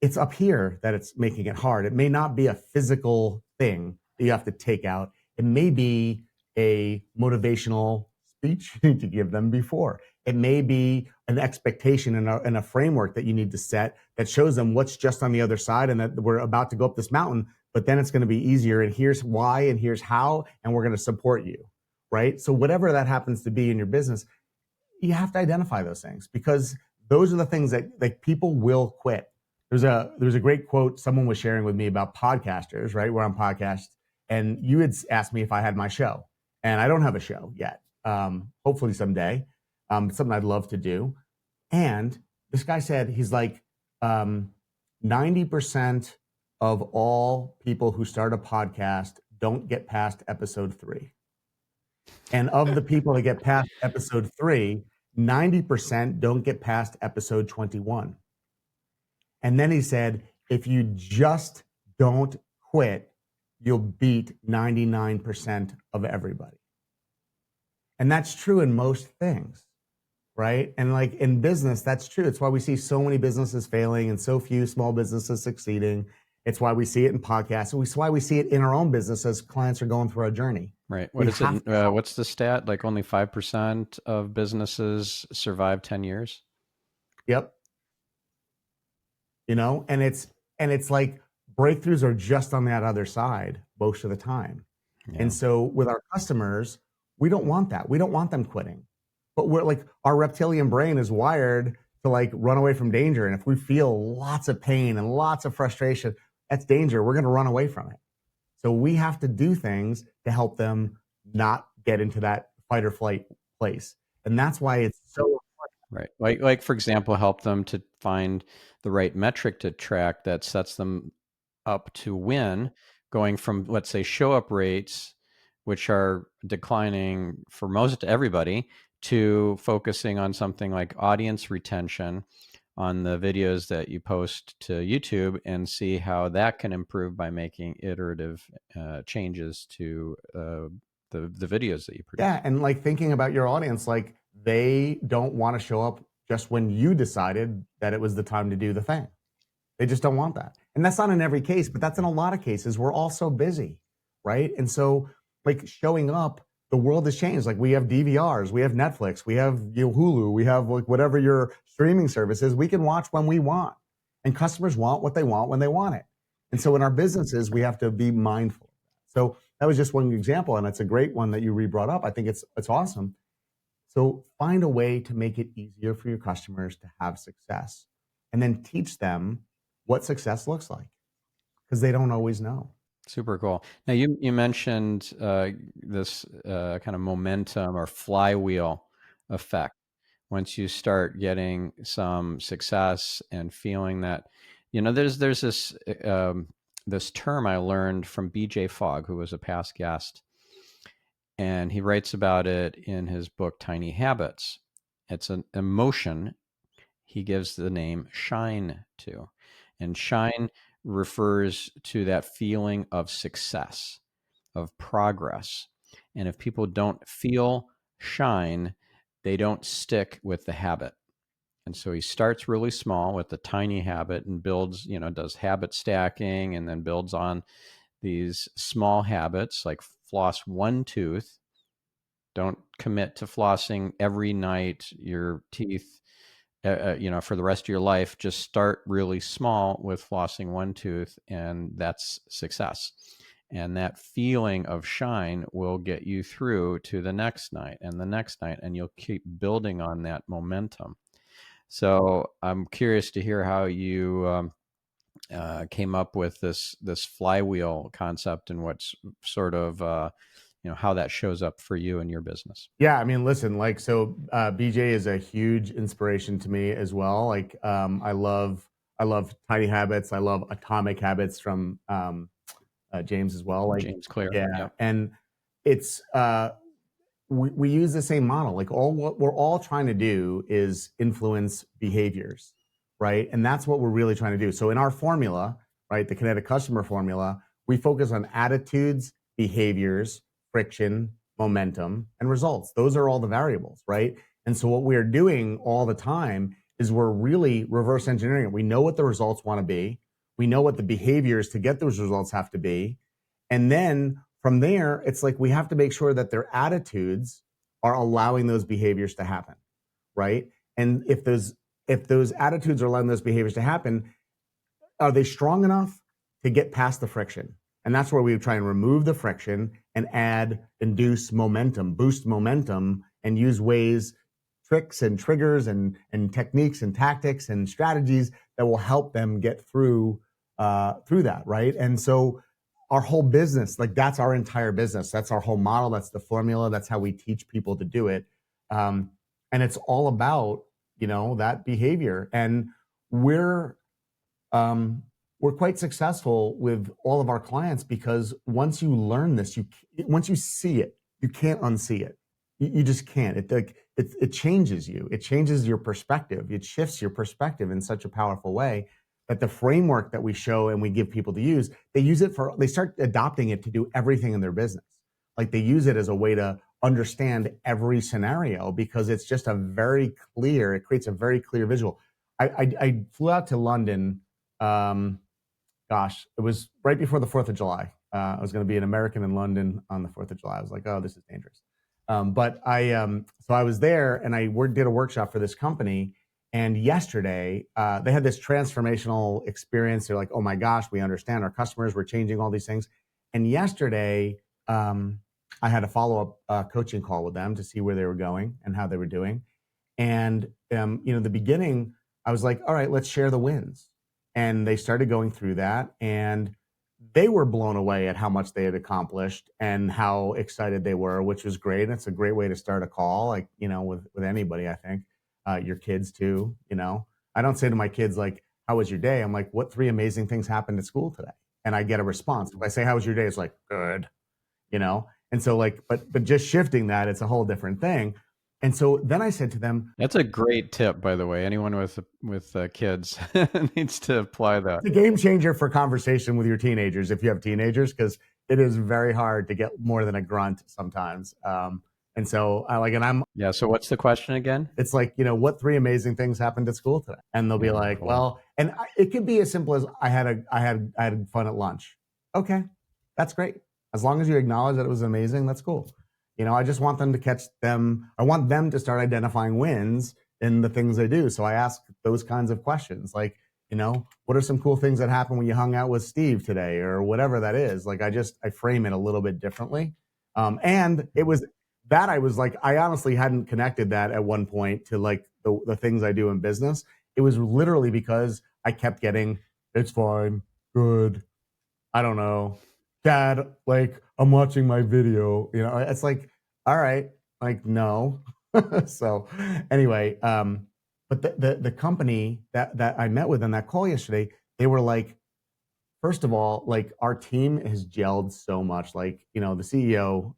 It's up here that it's making it hard. It may not be a physical thing that you have to take out. It may be a motivational speech you need to give them before. It may be an expectation and a framework that you need to set that shows them what's just on the other side and that we're about to go up this mountain, but then it's going to be easier. And here's why, and here's how, and we're going to support you, right? So whatever that happens to be in your business, you have to identify those things because those are the things that people will quit. There's a great quote someone was sharing with me about podcasters, right? We're on podcast, and you had asked me if I had my show, and I don't have a show yet. Hopefully someday, something I'd love to do. And this guy said, he's 90% of all people who start a podcast don't get past episode 3. And of the people that get past episode 3, 90% don't get past episode 21. And then he said, if you just don't quit, you'll beat 99% of everybody. And that's true in most things, right? And in business, that's true. It's why we see so many businesses failing and so few small businesses succeeding. It's why we see it in podcasts. It's why we see it in our own business as clients are going through our journey. Right. What is it? What's the stat? Only 5% of businesses survive 10 years? Yep. And it's breakthroughs are just on that other side most of the time. Yeah. And so with our customers, we don't want that. We don't want them quitting. But we're our reptilian brain is wired to run away from danger. And if we feel lots of pain and lots of frustration, that's danger. We're going to run away from it. So we have to do things to help them not get into that fight or flight place. And that's why it's so important. Right. Like for example, help them to find the right metric to track that sets them up to win, going from, let's say, show up rates, which are declining for most everybody, to focusing on something like audience retention on the videos that you post to YouTube and see how that can improve by making iterative changes to the videos that you produce. Yeah, and thinking about your audience, they don't want to show up just when you decided that it was the time to do the thing. They just don't want that. And that's not in every case, but that's in a lot of cases. We're all so busy, right? And so showing up, the world has changed. We have DVRs, we have Netflix, we have Hulu, we have whatever your streaming service is. We can watch when we want. And customers want what they want when they want it. And so in our businesses, we have to be mindful. So that was just one example, and it's a great one that you brought up. I think it's awesome. So find a way to make it easier for your customers to have success, and then teach them what success looks like, because they don't always know. Super cool. Now you mentioned this kind of momentum or flywheel effect. Once you start getting some success and feeling that, there's this this term I learned from BJ Fogg, who was a past guest, and he writes about it in his book Tiny Habits. It's an emotion he gives the name shine to, and shine refers to that feeling of success, of progress. And if people don't feel shine, they don't stick with the habit. And so he starts really small with the tiny habit and builds, does habit stacking, and then builds on these small habits like floss one tooth. Don't commit to flossing every night your teeth for the rest of your life. Just start really small with flossing one tooth, and that's success. And that feeling of shine will get you through to the next night and the next night, and you'll keep building on that momentum. So I'm curious to hear how you came up with this flywheel concept and what's sort of how that shows up for you and your business. Yeah, I mean, listen, like, so BJ is a huge inspiration to me as well. Like, I love Tiny Habits. I love Atomic Habits from James as well. Like, James Clear. yeah, Yep. and it's we use the same model. Like, all what we're all trying to do is influence behaviors, right? And that's what we're really trying to do. So in our formula, right, the Kinetic customer formula, we focus on attitudes, behaviors, friction, momentum, and results. Those are all the variables, right? And so what we're doing all the time is we're really reverse engineering it. We know what the results want to be. We know what the behaviors to get those results have to be. And then from there, it's like we have to make sure that their attitudes are allowing those behaviors to happen, right? And if those attitudes are allowing those behaviors to happen, are they strong enough to get past the friction? And that's where we try and remove the friction and induce momentum, boost momentum, and use ways, tricks and triggers and techniques and tactics and strategies that will help them get through that, right? And so our whole business, like, that's our entire business. That's our whole model. That's the formula. That's how we teach people to do it. And it's all about, that behavior. And we're quite successful with all of our clients because once you learn this, once you see it, you can't unsee it. You just can't. It changes you. It changes your perspective. It shifts your perspective in such a powerful way that the framework that we show and we give people to use, they start adopting it to do everything in their business. Like, they use it as a way to understand every scenario because it's just it creates a very clear visual. I flew out to London. It was right before the 4th of July. I was going to be an American in London on the 4th of July. I was like, oh, this is dangerous. So I was there and I did a workshop for this company. And yesterday, they had this transformational experience. They're like, oh my gosh, we understand our customers. We're changing all these things. And yesterday, I had a follow-up coaching call with them to see where they were going and how they were doing. And, the beginning, I was like, all right, let's share the wins. And they started going through that. And they were blown away at how much they had accomplished and how excited they were, which was great. It's a great way to start a call, like, with anybody, I think. Your kids too, I don't say to my kids, like, how was your day? I'm like, what 3 amazing things happened at school today? And I get a response. If I say, how was your day? It's like, good, And so, like, but just shifting that, it's a whole different thing. And so then I said to them, that's a great tip, by the way. Anyone with kids needs to apply that. It's a game changer for conversation with your teenagers if you have teenagers, because it is very hard to get more than a grunt sometimes. And so yeah. So what's the question again? It's like, what 3 amazing things happened at school today? And they'll be like, cool. Well, and it could be as simple as I had fun at lunch. Okay, that's great. As long as you acknowledge that it was amazing, that's cool. I just want them to catch them. I want them to start identifying wins in the things they do. So I ask those kinds of questions, like, what are some cool things that happened when you hung out with Steve today, or whatever that is. Like, I frame it a little bit differently. And it was that I was like, I honestly hadn't connected that at one point to, like, the things I do in business. It was literally because I kept getting, it's fine, good, I don't know, Dad, like, I'm watching my video. It's like, all right, like, no. So anyway, but the company that I met with on that call yesterday, they were like, first of all, like, our team has gelled so much. Like, the CEO,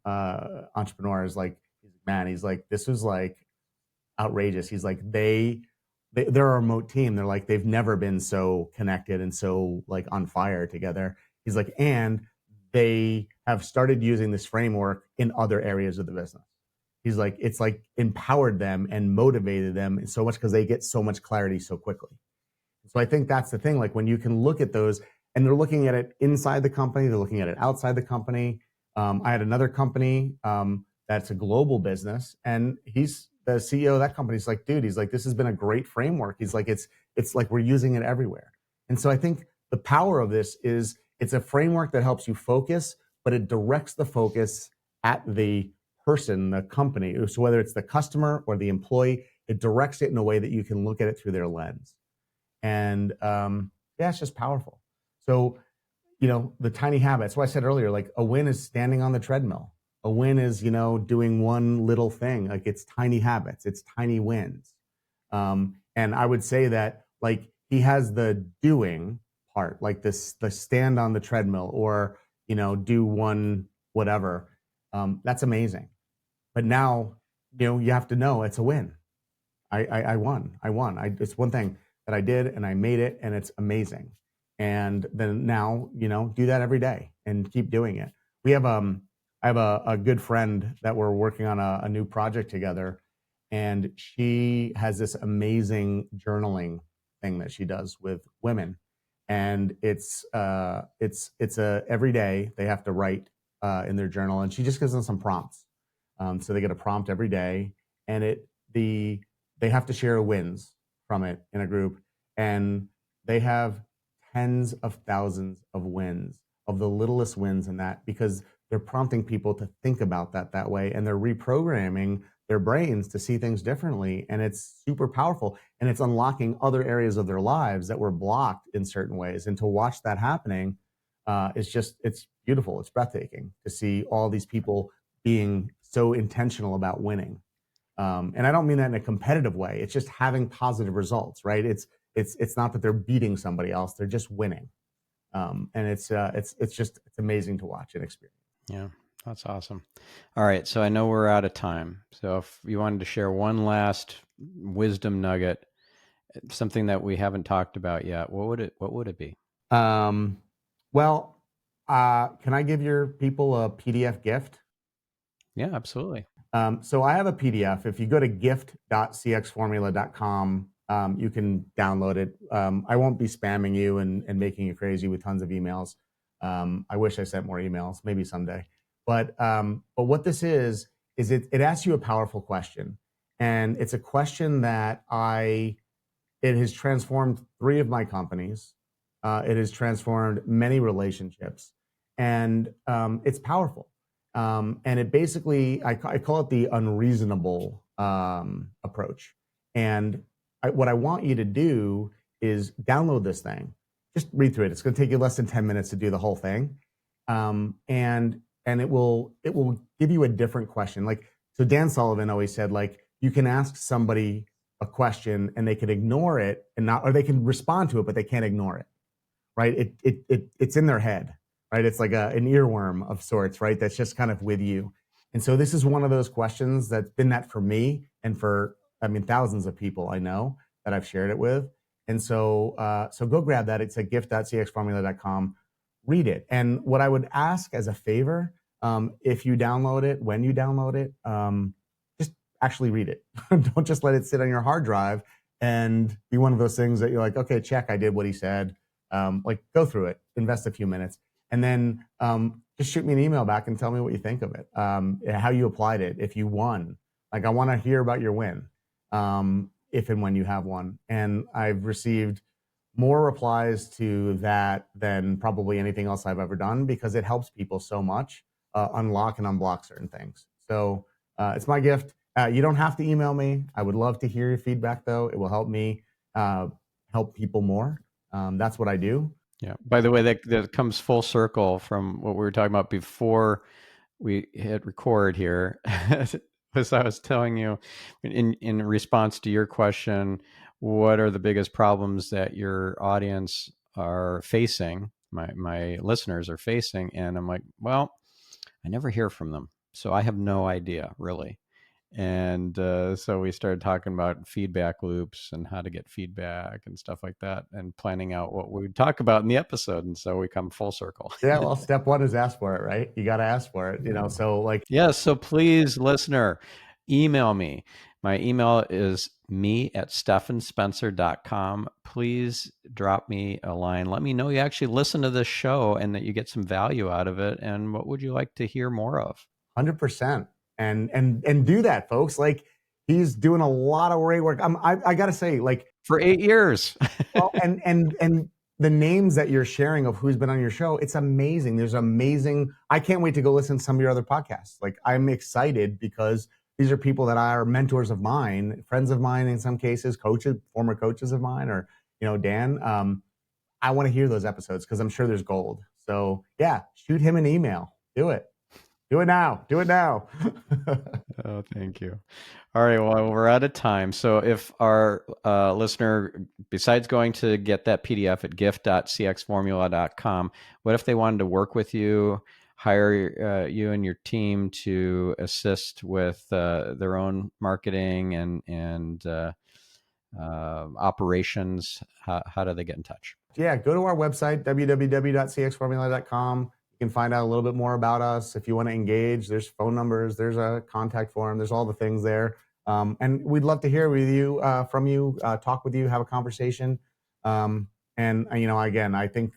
entrepreneur is like, man, he's like, this was like outrageous. He's like, they're a remote team. They're like, they've never been so connected and so, like, on fire together. He's like, and they have started using this framework in other areas of the business. He's like, it's like empowered them and motivated them so much because they get so much clarity so quickly. So I think that's the thing. Like, when you can look at those, and they're looking at it inside the company, they're looking at it outside the company. I had another company that's a global business, and he's the CEO of that company. He's like, dude, he's like, this has been a great framework. He's like, it's like we're using it everywhere. And so I think the power of this is it's a framework that helps you focus, but it directs the focus at the person, the company. So whether it's the customer or the employee, it directs it in a way that you can look at it through their lens. And yeah, it's just powerful. So, the tiny habits. What I said earlier, like a win is standing on the treadmill. A win is, doing one little thing. Like it's tiny habits, it's tiny wins. And I would say that like he has the doing part, like the stand on the treadmill or, do one whatever. That's amazing. But now, you have to know it's a win. I won. It's one thing that I did and I made it and it's amazing. And then now, do that every day and keep doing it. I have a good friend that we're working on a new project together, and she has this amazing journaling thing that she does with women. And it's every day they have to write in their journal, and she just gives them some prompts. So they get a prompt every day, and they have to share wins from it in a group, and they have tens of thousands of wins, of the littlest wins in that, because they're prompting people to think about that way, and they're reprogramming their brains to see things differently. And it's super powerful, and it's unlocking other areas of their lives that were blocked in certain ways. And to watch that happening, it's beautiful. It's breathtaking to see all these people being so intentional about winning. And I don't mean that in a competitive way. It's just having positive results, right? It's not that they're beating somebody else; they're just winning. And it's amazing to watch and experience. Yeah, that's awesome. All right, so I know we're out of time. So if you wanted to share one last wisdom nugget, something that we haven't talked about yet, what would it be? Well, can I give your people a PDF gift? Yeah, absolutely. So I have a PDF. If you go to gift.cxformula.com, you can download it. I won't be spamming you and making you crazy with tons of emails. I wish I sent more emails, maybe someday. But what this is it asks you a powerful question. And it's a question that it has transformed 3 of my companies. It has transformed many relationships. And it's powerful. And it basically, I call it the unreasonable approach. And what I want you to do is download this thing. Just read through it. It's going to take you less than 10 minutes to do the whole thing. And it will give you a different question. Like, so Dan Sullivan always said, like, you can ask somebody a question and they can ignore it or they can respond to it, but they can't ignore it, right? It's in their head, right? It's like an earworm of sorts, right? That's just kind of with you. And so this is one of those questions that's been that for me and for, thousands of people I know that I've shared it with. And so go grab that. It's at gift.cxformula.com. Read it. And what I would ask as a favor, if you download it, when you download it, just actually read it. Don't just let it sit on your hard drive and be one of those things that you're like, okay, check, I did what he said. Like, go through it, invest a few minutes, and then just shoot me an email back and tell me what you think of it, how you applied it, if you won. Like, I want to hear about your win, if and when you have one. And I've received more replies to that than probably anything else I've ever done, because it helps people so much unlock and unblock certain things. So it's my gift. You don't have to email me. I would love to hear your feedback, though. It will help me help people more. That's what I do. Yeah. By the way, that comes full circle from what we were talking about before we hit record here. As I was telling you in response to your question, what are the biggest problems that your audience are facing, my listeners are facing? And I'm like, well, I never hear from them, so I have no idea, really. And so we started talking about feedback loops and how to get feedback and stuff like that, and planning out what we would talk about in the episode. And so we come full circle. Yeah, well, step 1 is ask for it, right? You got to ask for it, so like. Yeah, so please, listener, email me. My email is me@stephanspencer.com. Please drop me a line. Let me know you actually listen to this show and that you get some value out of it. And what would you like to hear more of? 100%. And do that, folks. Like, he's doing a lot of great work. I got to say, like, for 8 years. well, and the names that you're sharing of who's been on your show, it's amazing. I can't wait to go listen to some of your other podcasts. Like, I'm excited because these are people that are mentors of mine, friends of mine in some cases, coaches, former coaches of mine, or, Dan. I want to hear those episodes because I'm sure there's gold. So yeah, shoot him an email. Do it. Do it now. Do it now. Oh, thank you. All right. Well, we're out of time. So if our listener, besides going to get that PDF at gift.cxformula.com, what if they wanted to work with you, hire you and your team to assist with their own marketing and operations? How do they get in touch? Yeah, go to our website, www.cxformula.com. You can find out a little bit more about us. If you want to engage, there's phone numbers, there's a contact form, there's all the things there. And we'd love to hear with you, from you, talk with you, have a conversation. And again, I think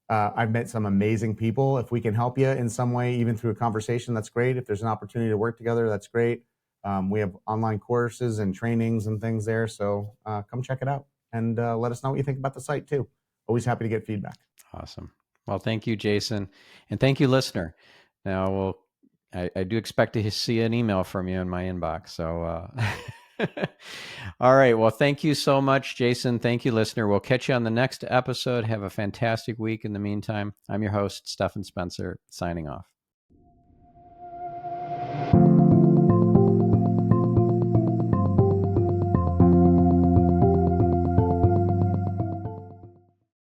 I've met some amazing people. If we can help you in some way, even through a conversation, that's great. If there's an opportunity to work together, that's great. We have online courses and trainings and things there. So come check it out and let us know what you think about the site too. Always happy to get feedback. Awesome. Well, thank you, Jason. And thank you, listener. Now, I do expect to see an email from you in my inbox. So, all right. Well, thank you so much, Jason. Thank you, listener. We'll catch you on the next episode. Have a fantastic week in the meantime. I'm your host, Stephan Spencer, signing off.